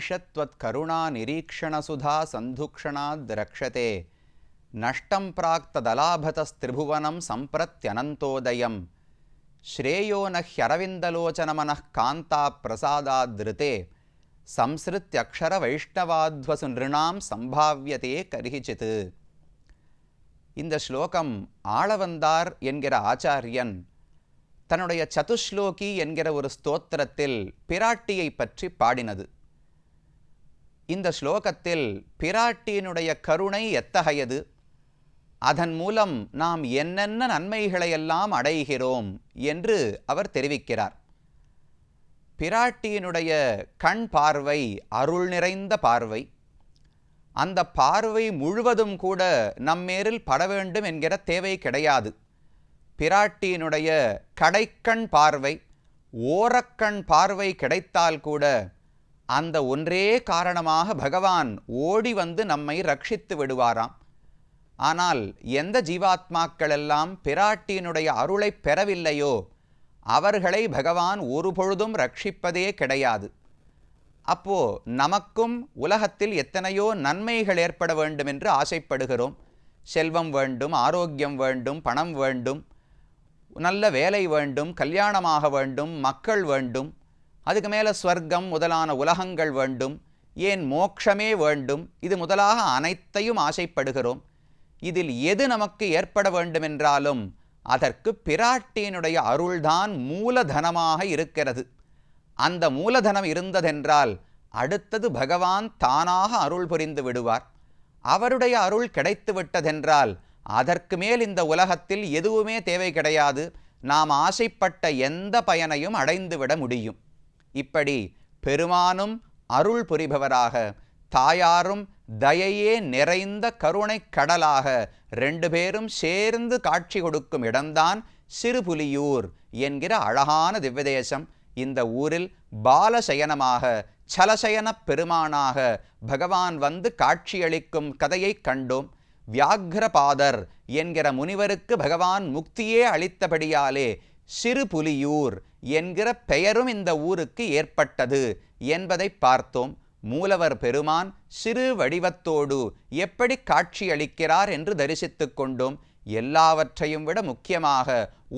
ஈஷத்வத் கருணா நிரீக்ஷணசுதா சந்துக்ஷணாத் ரக்ஷதே நஷ்டம் பிராக்ததலாபதஸ்திரிபுவனம் சம்பிரத்யனந்தோதயம் ஸ்ரேயோ நஹ்யரவிந்தலோச்சனமனः காந்தா பிரசாதாத்ருதே சம்ஸ்ருத்யக்ஷர வைஷ்ணவாத்வசு நிருணாம் சம்பாவ்யதே கரிஹிசித். இந்த ஸ்லோகம் ஆளவந்தார் என்கிற ஆச்சாரியன் தன்னுடைய சதுஸ்லோகி என்கிற ஒரு ஸ்தோத்திரத்தில் பிராட்டியை பற்றி பாடினது. இந்த ஸ்லோகத்தில் பிராட்டியினுடைய கருணை எத்தகையது, அதன் மூலம் நாம் என்னென்ன நன்மைகளையெல்லாம் அடைகிறோம் என்று அவர் தெரிவிக்கிறார். பிராட்டியினுடைய கண் பார்வை அருள் நிறைந்த பார்வை. அந்த பார்வை முழுவதும் கூட நம்மேரில் பட வேண்டும் என்கிற தேவை கிடையாது. பிராட்டியினுடைய கடைக்கண் பார்வை, ஓரக்கண் பார்வை கிடைத்தால் கூட அந்த ஒன்றே காரணமாக பகவான் ஓடி வந்து நம்மை ரட்சித்து விடுவாராம். ஆனால் எந்த ஜீவாத்மாக்களெல்லாம் பிராட்டியினுடைய அருளை பெறவில்லையோ அவர்களை பகவான் ஒரு பொழுதும் ரட்சிப்பதே கிடையாது. அப்போ நமக்கும் உலகத்தில் எத்தனையோ நன்மைகள் ஏற்பட வேண்டும் என்று ஆசைப்படுகிறோம். செல்வம் வேண்டும், ஆரோக்கியம் வேண்டும், பணம் வேண்டும், நல்ல வேலை வேண்டும், கல்யாணமாக வேண்டும், மக்கள் வேண்டும், அதுக்கு மேலே ஸ்வர்க்கம் முதலான உலகங்கள் வேண்டும், ஏன் மோட்சமே வேண்டும். இது முதலாக அனைத்தையும் ஆசைப்படுகிறோம். இதில் எது நமக்கு ஏற்பட வேண்டுமென்றாலும் அதற்கு பிராட்டியினுடைய அருள்தான் மூலதனமாக இருக்கிறது. அந்த மூலதனம் இருந்ததென்றால் அடுத்தது பகவான் தானாக அருள் புரிந்து விடுவார். அவருடைய அருள் கிடைத்து விட்டதென்றால் அதற்கு மேல் இந்த உலகத்தில் எதுவுமே தேவை கிடையாது. நாம் ஆசைப்பட்ட எந்த பயனையும் அடைந்துவிட முடியும். இப்படி பெருமானும் அருள் புரிபவராக, தாயாரும் தயையே நிறைந்த கருணை கடலாக ரெண்டு பேரும் சேர்ந்து காட்சி கொடுக்கும் இடம்தான் சிறுபுலியூர் என்கிற அழகான திவ்யதேசம். இந்த ஊரில் பாலசயனமாக, சலசயன பெருமானாக பகவான் வந்து காட்சியளிக்கும் கதையை கண்டோம். வியாக்ரபாதர் என்கிற முனிவருக்கு பகவான் முக்தியே அளித்தபடியாலே சிறுபுலியூர் என்கிற பெயரும் இந்த ஊருக்கு ஏற்பட்டது என்பதை பார்த்தோம். மூலவர் பெருமான் சிறு வடிவத்தோடு எப்படி காட்சியளிக்கிறார் என்று தரிசித்து கொண்டோம். எல்லாவற்றையும் விட முக்கியமாக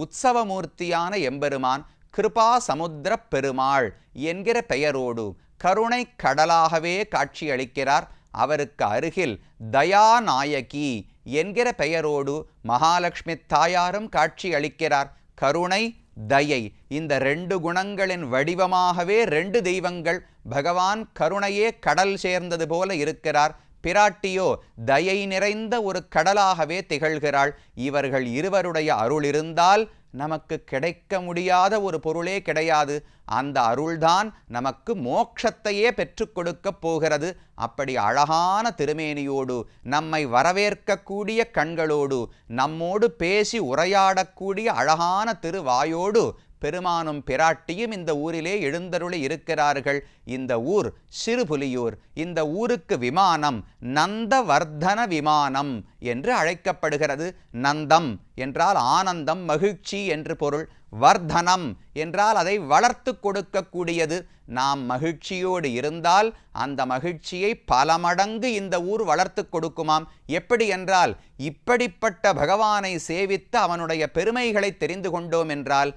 உற்சவமூர்த்தியான எம்பெருமான் கிருபா சமுத்திர பெருமாள் என்கிற பெயரோடு கருணை கடலாகவே காட்சியளிக்கிறார். அவருக்கு அருகில் தயாநாயகி என்கிற பெயரோடு மகாலட்சுமி தாயாரும் காட்சி அளிக்கிறார். கருணை, தயை, இந்த ரெண்டு குணங்களின் வடிவமாகவே ரெண்டு தெய்வங்கள். பகவான் கருணையே கடல் சேர்ந்தது போல இருக்கிறார். பிராட்டியோ தயை நிறைந்த ஒரு கடலாகவே திகழ்கிறாள். இவர்கள் இருவருடைய அருள் இருந்தால் நமக்கு கிடைக்க முடியாத ஒரு பொருளே கிடையாது. அந்த அருள்தான் நமக்கு மோட்சத்தையே பெற்றுக் கொடுக்க போகிறது. அப்படி அழகான திருமேனியோடு, நம்மை வரவேற்கக்கூடிய கண்களோடு, நம்மோடு பேசி உரையாடக்கூடிய அழகான திருவாயோடு பெருமானும் பிராட்டியும் இந்த ஊரிலே எழுந்தருளி இருக்கிறார்கள். இந்த ஊர் சிறுபுலியூர். இந்த ஊருக்கு விமானம் நந்தவர்தன விமானம் என்று அழைக்கப்படுகிறது. நந்தம் என்றால் ஆனந்தம், மகிழ்ச்சி என்று பொருள். வர்தனம் என்றால் அதை வளர்த்து கொடுக்கக்கூடியது. நாம் மகிழ்ச்சியோடு இருந்தால் அந்த மகிழ்ச்சியை பல மடங்கு இந்த ஊர் வளர்த்து கொடுக்குமாம். எப்படி என்றால், இப்படிப்பட்ட பகவானை சேவித்து அவனுடைய பெருமைகளை தெரிந்து கொண்டோம் என்றால்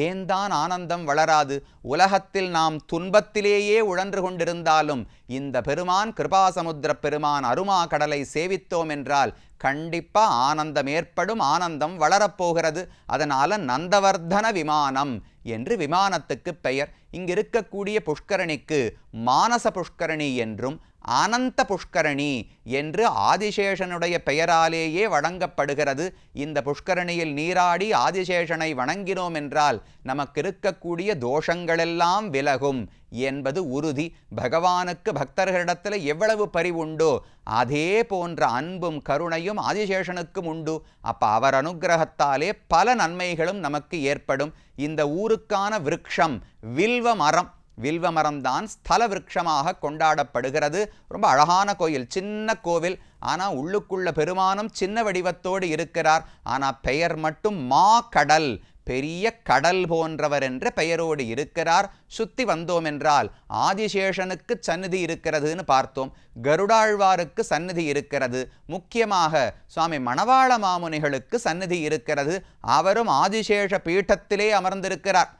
ஏன்தான் ஆனந்தம் வளராது? உலகத்தில் நாம் துன்பத்திலேயே உழன்று கொண்டிருந்தாலும் இந்த பெருமான் கிருபாசமுத்திர பெருமான் அருமா கடலை சேவித்தோம் என்றால் கண்டிப்பா ஆனந்தம் ஏற்படும், ஆனந்தம் வளரப்போகிறது. அதனால நந்தவர்தன விமானம் என்று விமானத்துக்கு பெயர். இங்கு இருக்கக்கூடிய புஷ்கரணிக்கு மானச புஷ்கரணி என்றும் அனந்த புஷ்கரணி என்று ஆதிசேஷனுடைய பெயராலேயே வழங்கப்படுகிறது. இந்த புஷ்கரணியில் நீராடி ஆதிசேஷனை வணங்கினோம் என்றால் நமக்கு இருக்கக்கூடிய தோஷங்களெல்லாம் விலகும் என்பது உறுதி. பகவானுக்கு பக்தர்களிடத்தில் எவ்வளவு பரிவுண்டோ அதே போன்ற அன்பும் கருணையும் ஆதிசேஷனுக்கும் உண்டு. அப்ப அவர் அனுகிரகத்தாலே பல நன்மைகளும் நமக்கு ஏற்படும். இந்த ஊருக்கான விருட்சம் வில்வ மரம். வில்வ மரம்தான் ஸ்தல விருட்சமாக கொண்டாடப்படுகிறது. ரொம்ப அழகான கோயில், சின்ன கோவில். ஆனால் உள்ளுக்குள்ள பெருமானும் சின்ன வடிவத்தோடு இருக்கிறார். ஆனால் பெயர் மட்டும் மா கடல். பெரிய கடல் போன்றவர் என்ற பெயரோடு இருக்கிறார். சுத்தி வந்தோம் என்றால் ஆதிசேஷனுக்கு சந்நிதி இருக்கிறதுன்னு பார்த்தோம், கருடாழ்வாருக்கு சந்நிதி இருக்கிறது, முக்கியமாக சுவாமி மணவாள மாமுனிகளுக்கு சந்நிதி இருக்கிறது. அவரும் ஆதிசேஷ பீட்டத்திலே அமர்ந்திருக்கிறார்.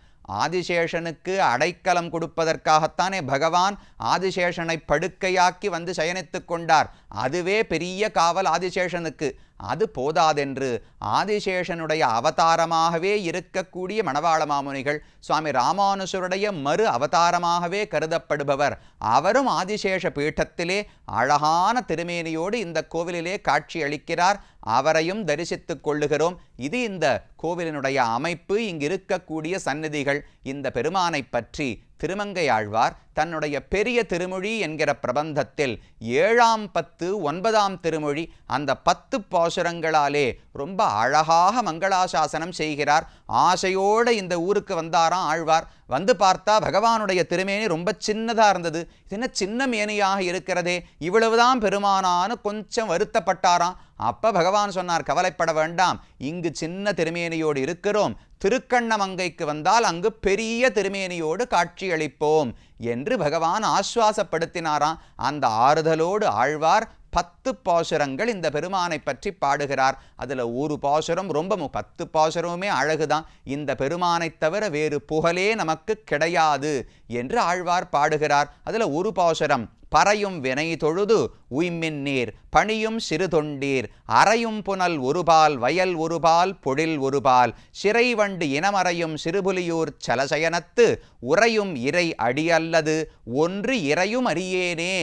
ஆதிசேஷனுக்கு அடைக்கலம் கொடுப்பதற்காகத்தானே பகவான் ஆதிசேஷனை படுக்கையாக்கி வந்து சயனித்து கொண்டார். அதுவே பெரிய காவல் ஆதிசேஷனுக்கு. அது போதாதென்று ஆதிசேஷனுடைய அவதாரமாகவே இருக்கக்கூடிய மணவாள மாமுனிகள், சுவாமி ராமானுஜருடைய மறு அவதாரமாகவே கருதப்படுபவர், அவரும் ஆதிசேஷ பீட்டத்திலே அழகான திருமேனியோடு இந்த கோவிலிலே காட்சி அளிக்கிறார். அவரையும் தரிசித்துக் கொள்ளுகிறோம். இது இந்த கோவிலினுடைய அமைப்பு, இங்கு இருக்கக்கூடிய சந்நிதிகள். இந்த பெருமானை பற்றி திருமங்கையாழ்வார் தன்னுடைய பெரிய திருமொழி என்கிற பிரபந்தத்தில் 7ஆம் 10 9ஆம் திருமொழி அந்த 10 பாசுரங்களாலே ரொம்ப அழகாக மங்களாசாசனம் செய்கிறார். ஆசையோடு இந்த ஊருக்கு வந்தாராம் ஆழ்வார். வந்து பார்த்தா பகவானுடைய திருமேனி ரொம்ப சின்னதாக இருந்தது. இது என்ன சின்ன மேனியாக இருக்கிறதே, இவ்வளவுதான் பெருமானான்னு கொஞ்சம் வருத்தப்பட்டாராம். அப்ப பகவான் சொன்னார், கவலைப்பட வேண்டாம், இங்கு சின்ன திருமேனியோடு இருக்கிறோம், திருக்கண்ணமங்கைக்கு வந்தால் அங்கு பெரிய திருமேனியோடு காட்சியளிப்போம் என்று பகவான் ஆசுவாசப்படுத்தினாராம். அந்த ஆறுதலோடு ஆழ்வார் 10 பாசுரங்கள் இந்த பெருமானை பற்றி பாடுகிறார். அதில் ஒரு பாசுரம் ரொம்ப 10 பாசுரமுமே அழகுதான். இந்த பெருமானை தவிர வேறு புகழே நமக்கு கிடையாது என்று ஆழ்வார் பாடுகிறார். அதில் ஒரு பாசுரம், பறையும் வினை தொழுது உய்மின் நீர் பணியும் சிறு தொண்டீர் அறையும் புனல் ஒருபால் வயல் ஒருபால் பொழில் ஒருபால் சிறை வண்டு இனமறையும் சிறுபுலியூர் சலசயனத்து உறையும் இறை அடியல்லது ஒன்று இறையும் அறியேனே.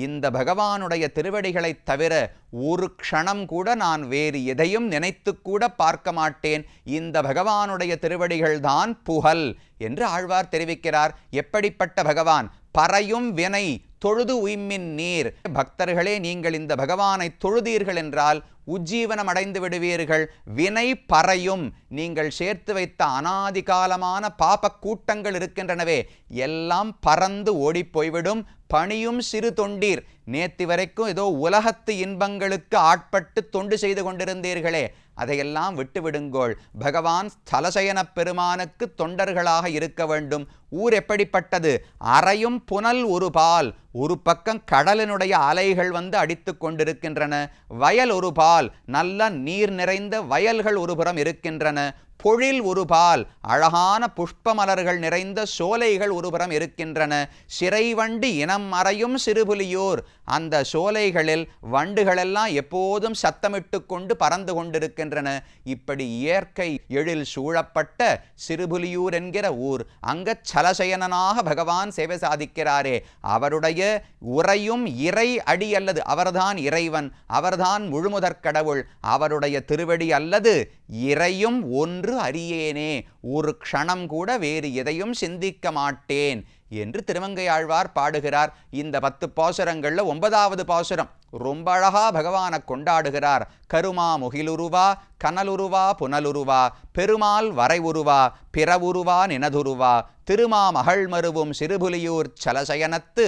இந்த பகவானுடைய திருவடிகளை தவிர ஒரு க்ஷணம் கூட நான் வேறு எதையும் நினைத்து கூட பார்க்க மாட்டேன். இந்த பகவானுடைய திருவடிகள்தான் புகழ் என்று ஆழ்வார் தெரிவிக்கிறார். எப்படிப்பட்ட பகவான்? பறையும் வினை தொழுது உய்மின் நீர். பக்தர்களே, நீங்கள் இந்த பகவானை தொழுதீர்கள் என்றால் உஜ்ஜீவனம் அடைந்து விடுவீர்கள். வினை பறையும், நீங்கள் சேர்த்து வைத்த அனாதி காலமான பாப கூட்டங்கள் இருக்கின்றனவே, எல்லாம் பறந்து ஓடி போய்விடும். பணியும் சிறு தொண்டீர், நேத்து வரைக்கும் ஏதோ உலகத்து இன்பங்களுக்கு ஆட்பட்டு தொண்டு செய்து கொண்டிருந்தீர்களே, அதையெல்லாம் விட்டுவிடுங்கோள். பகவான் ஸ்தலசயன பெருமானுக்கு தொண்டர்களாக இருக்க வேண்டும். ஊர் எப்படிப்பட்டது? அறையும் புனல் ஒரு பால், ஒரு பக்கம் கடலினுடைய அலைகள் வந்து அடித்து கொண்டிருக்கின்றன. வயல் ஒரு பால், நல்ல நீர் நிறைந்த வயல்கள் ஒரு புறம் இருக்கின்றன. பொழில் ஒரு பால், அழகான புஷ்ப மலர்கள் நிறைந்த சோலைகள் ஒருபுறம் இருக்கின்றன. சிறை வண்டு இனம் அறையும் சிறுபுலியூர், அந்த சோலைகளில் வண்டுகளெல்லாம் எப்போதும் சத்தமிட்டு கொண்டு பறந்து கொண்டிருக்கின்றன. இப்படி இயற்கை எழில் சூழப்பட்ட சிறுபுலியூர் என்கிற ஊர், அங்க சலசயனனாக பகவான் சேவை சாதிக்கிறாரே, அவருடைய உறையும் இறை அடி அல்லது, அவர்தான் இறைவன், அவர்தான் முழுமுதற் கடவுள், அவருடைய திருவடி அல்லது இறையும் ஒன்று அறியேனே, ஒரு க்ஷணம் கூட வேறு எதையும் சிந்திக்க மாட்டேன் என்று திருமங்கையாழ்வார் பாடுகிறார். இந்த 10 பாசுரங்கள்ல 9வது பாசுரம் ரொம்ப அழகா பகவானை கொண்டாடுகிறார். கருமா முகிலுருவா கனலுருவா புனலுருவா பெருமாள் வரை உருவா பிறவுருவா நினதுருவா திருமா மகள் மருவும் சிறுபுலியூர் சலசயனத்து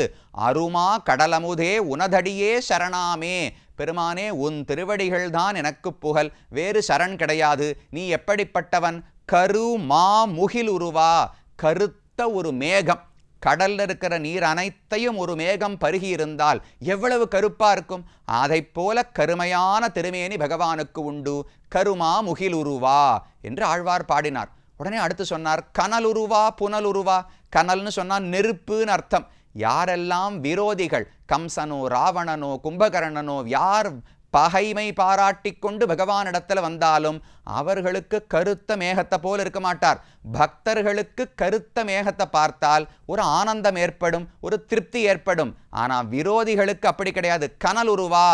அருமா கடலமுதே உனதடியே சரணாமே. பெருமானே, உன் திருவடிகள்தான் எனக்கு புகழ், வேறு சரண் கிடையாது. நீ எப்படிப்பட்டவன்? கருமா முகிலுருவா, கருத்த ஒரு மேகம், கடல்ல இருக்கிற நீர் அனைத்தையும் ஒரு மேகம் பருகி இருந்தால் எவ்வளவு கருப்பா இருக்கும்? அதை போல கருமையான திருமேனி பகவானுக்கு உண்டு. கருமா முகிலுருவா என்று ஆழ்வார் பாடினார். உடனே அடுத்து சொன்னார், கனலுருவா புனலுருவா. கனல்னு சொன்னால் நெருப்புன்னு அர்த்தம். யாரெல்லாம் விரோதிகள், கம்சனோ ராவணனோ கும்பகர்ணனோ, யார் பகைமை பாராட்டி கொண்டு பகவானிடத்துல வந்தாலும் அவர்களுக்கு கருத்த மேகத்தை போல இருக்க மாட்டார். பக்தர்களுக்கு கருத்த மேகத்தை பார்த்தால் ஒரு ஆனந்தம் ஏற்படும், ஒரு திருப்தி ஏற்படும். ஆனால் விரோதிகளுக்கு அப்படி கிடையாது. கனலுருவா,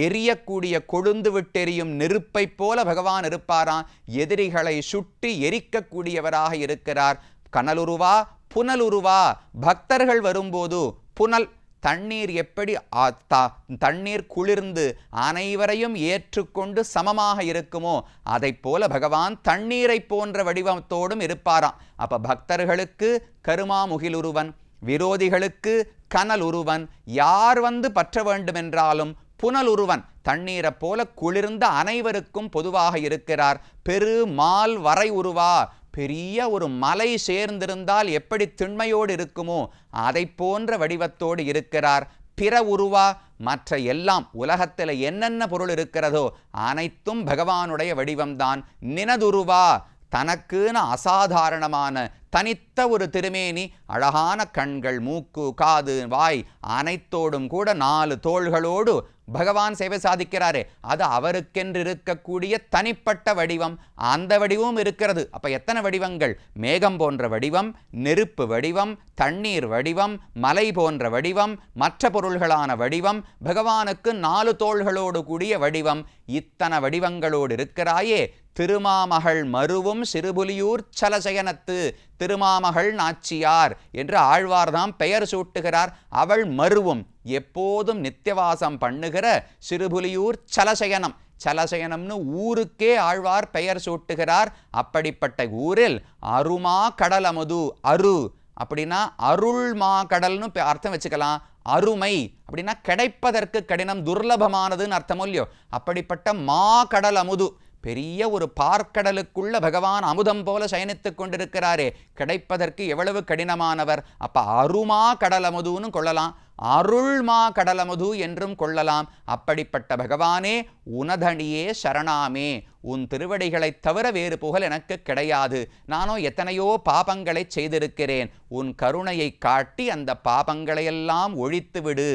எரியக்கூடிய கொழுந்து விட்டெரியும் நெருப்பை போல பகவான் இருப்பாராம். எதிரிகளை சுட்டி எரிக்கக்கூடியவராக இருக்கிறார். கனலுருவா புனலுருவா, பக்தர்கள் வரும்போது புனல், தண்ணீர் எப்படி தண்ணீர் குளிர்ந்து அனைவரையும் ஏற்றுக்கொண்டு சமமாக இருக்குமோ அதை போல பகவான் தண்ணீரை போன்ற வடிவத்தோடும் இருப்பாராம். அப்ப பக்தர்களுக்கு கருமாமுகிலுருவன், விரோதிகளுக்கு கனல் உருவன், யார் வந்து பற்ற வேண்டுமென்றாலும் புனலுருவன், தண்ணீரை போல குளிர்ந்த அனைவருக்கும் பொதுவாக இருக்கிறார். பெருமாள் வரை உருவா, பெரிய ஒரு மலை சேர்ந்திருந்தால் எப்படி திண்மையோடு இருக்குமோ அதை போன்ற வடிவத்தோடு இருக்கிறார். பிற உருவா மற்ற எல்லாம் உலகத்தில் என்னென்ன பொருள் இருக்கிறதோ அனைத்தும் பகவானுடைய வடிவம்தான். நினதுருவா தனக்குன்னு அசாதாரணமான தனித்த ஒரு திருமேனி, அழகான கண்கள், மூக்கு, காது, வாய் அனைத்தோடும் கூட 4 தோள்களோடு பகவான் சேவை சாதிக்கிறாரே, அது அவருக்கென்று இருக்கக்கூடிய தனிப்பட்ட வடிவம். அந்த வடிவமும் இருக்கிறது. அப்ப எத்தனை வடிவங்கள்? மேகம் போன்ற வடிவம், நெருப்பு வடிவம், தண்ணீர் வடிவம், மலை போன்ற வடிவம், மற்ற பொருள்களான வடிவம், பகவானுக்கு 4 தோள்களோடு கூடிய வடிவம். இத்தனை வடிவங்களோடு இருக்கிறாயே, திருமாமகள் மருவும் சிறுபுலியூர் சலசயனத்து, திருமாமகள் நாச்சியார் என்று ஆழ்வார்தாம் பெயர் சூட்டுகிறார். அவள் மருவும் எப்போதும் நித்தியவாசம் பண்ணுகிற சிறுபுலியூர் சலசயனம். சலசயனம்னு ஊருக்கே ஆழ்வார் பெயர் சூட்டுகிறார். அப்படிப்பட்ட ஊரில் அருமா கடல் அமுது, அரு அப்படின்னா அருள் மா கடல்னு அர்த்தம் வச்சுக்கலாம். அருமை அப்படின்னா கிடைப்பதற்கு கடினம், துர்லபமானதுன்னு அர்த்தமோ இல்லையோ. அப்படிப்பட்ட மா கடல் அமுது, பெரிய ஒரு பார்க்கடலுக்குள்ள பகவான் அமுதம் போல சயனித்துக் கொண்டிருக்கிறாரே, கிடைப்பதற்கு எவ்வளவு கடினமானவர். அப்ப அருமா கடலமுதுன்னு கொள்ளலாம், அருள்மா கடலமுது என்றும் கொள்ளலாம். அப்படிப்பட்ட பகவானே, உனதணியே சரணாமே, உன் திருவடிகளை தவிர வேறு புகழ் எனக்கு கிடையாது. நானோ எத்தனையோ பாபங்களை செய்திருக்கிறேன், உன் கருணையை காட்டி அந்த பாபங்களையெல்லாம் ஒழித்து விடு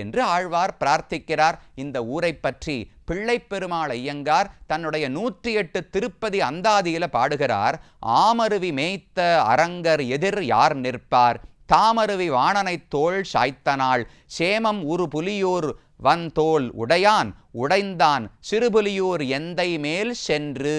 என்று ஆழ்வார் பிரார்த்திக்கிறார். இந்த ஊரை பற்றி பிள்ளைப்பெருமாள் ஐயங்கார் தன்னுடைய 108 திருப்பதி அந்தாதியில பாடுகிறார். ஆமருவி மேய்த்த அரங்கர் எதிர் யார் நிற்பார், தாமருவி வாணனை தோள் சாய்த்தனாள், சேமம் உரு புலியூர் வந்தோல் உடையான் உடைந்தான், சிறுபுலியூர் எந்தை மேல் சென்று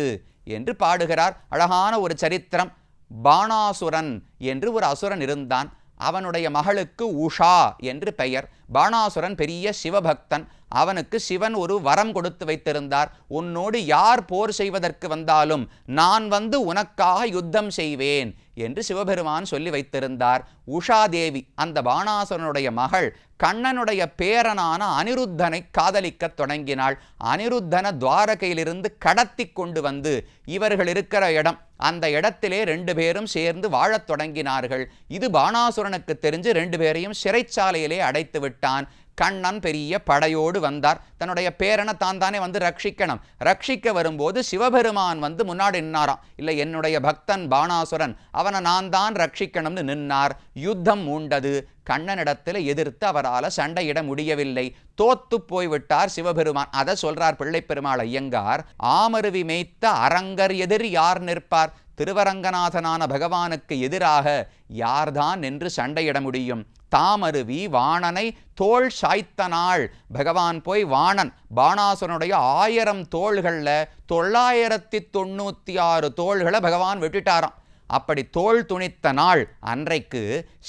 என்று பாடுகிறார். அழகான ஒரு சரித்திரம். பாணாசுரன் என்று ஒரு அசுரன் இருந்தான். அவனுடைய மகளுக்கு உஷா என்று பெயர். பாணாசுரன் பெரிய சிவபக்தன். அவனுக்கு சிவன் ஒரு வரம் கொடுத்து வைத்திருந்தார். உன்னோடு யார் போர் செய்வதற்கு வந்தாலும் நான் வந்து உனக்காக யுத்தம் செய்வேன் என்று சிவபெருமான் சொல்லி வைத்திருந்தார். உஷாதேவி அந்த பாணாசுரனுடைய மகள் கண்ணனுடைய பேரனான அனிருத்தனை காதலிக்க தொடங்கினாள். அனிருத்தன துவாரகையிலிருந்து கடத்தி கொண்டு வந்து இவர்கள் இருக்கிற இடம், அந்த இடத்திலே 2 பேரும் சேர்ந்து வாழத் தொடங்கினார்கள். இது பாணாசுரனுக்கு தெரிஞ்சு 2 பேரையும் சிறைச்சாலையிலே அடைத்து விட்டான். கண்ணன் பெரிய படையோடு வந்தார். தன்னுடைய பேரனை தான் தானே வந்து ரட்சிக்கணும். ரட்சிக்க வரும்போது சிவபெருமான் வந்து முன்னாடி நின்னாராம். இல்லை, என்னுடைய பக்தன் பாணாசுரன், அவனை நான் தான் ரட்சிக்கணும்னு நின்னார். யுத்தம் மூண்டது. கண்ணனிடத்தில் எதிர்த்து அவரால் சண்டையிட முடியவில்லை. தோத்து போய்விட்டார் சிவபெருமான். அதை சொல்றார் பிள்ளைப்பெருமாள் ஐயங்கார். ஆமருவி மேய்த்த அரங்கர் எதிர் யார் நிற்பார், திருவரங்கநாதனான பகவானுக்கு எதிராக யார்தான் என்று சண்டையிட முடியும். தாமருவி வாணனை தோள் சாய்த்தனாள், பகவான் போய் வாணன் பாணாசுரனுடைய 1000 தோள்களில் 996 தோள்களை பகவான் விட்டுட்டாராம். அப்படி தோள் துணித்த நாள் அன்றைக்கு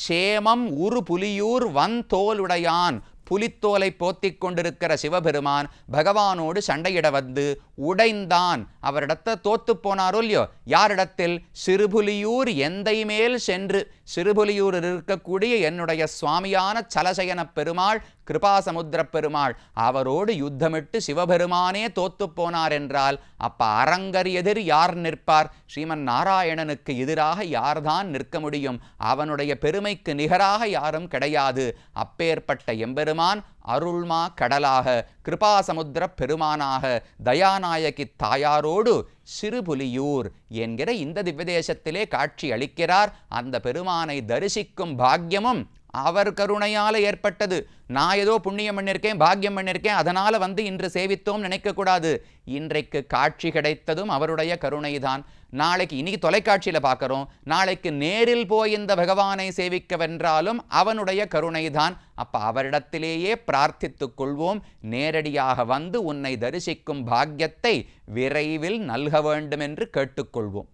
சேமம் உரு புலியூர் வந்தோலுடையான், புலித்தோலை போத்திக் கொண்டிருக்கிற சிவபெருமான் பகவானோடு சண்டையிட வந்து உடைந்தான். அவரிடத்தை தோத்து போனாரோ இல்லையோ. யாரிடத்தில்? சிறுபுலியூர் எந்தை மேல் சென்று. சிறுபுலியூரில் இருக்கக்கூடிய என்னுடைய சுவாமியான சலசயன பெருமாள், கிருபாசமுத்திர பெருமாள், அவரோடு யுத்தமிட்டு சிவபெருமானே தோத்து போனார் என்றால் அப்ப அரங்கர் எதிர் யார் நிற்பார்? ஸ்ரீமன் நாராயணனுக்கு எதிராக யார்தான் நிற்க முடியும்? அவனுடைய பெருமைக்கு நிகராக யாரும் கிடையாது. அப்பேற்பட்ட எம்பெருமான் அருள்மா கடலாக, கிருபாசமுத்திர பெருமானாக, தயாநாயகி தாயாரோடு சிறுபுலியூர் என்கிற இந்த திவ்யதேசத்திலே காட்சி அளிக்கிறார். அந்த பெருமானை தரிசிக்கும் பாக்கியமும் அவர் கருணையால் ஏற்பட்டது. நான் ஏதோ புண்ணியம் பண்ணியிருக்கேன், பாக்கியம் பண்ணியிருக்கேன், அதனால் வந்து இன்று சேவித்தோம் நினைக்கக்கூடாது. இன்றைக்கு காட்சி கிடைத்ததும் அவருடைய கருணைதான். நாளைக்கு இன்னைக்கு தொலைக்காட்சியில் பார்க்குறோம், நாளைக்கு நேரில் போய் இந்த பகவானை சேவிக்க வென்றாலும் அவனுடைய கருணைதான். அப்போ அவரிடத்திலேயே பிரார்த்தித்துக் கொள்வோம். நேரடியாக வந்து உன்னை தரிசிக்கும் பாக்கியத்தை விரைவில் நல்க வேண்டும் என்று கேட்டுக்கொள்வோம்.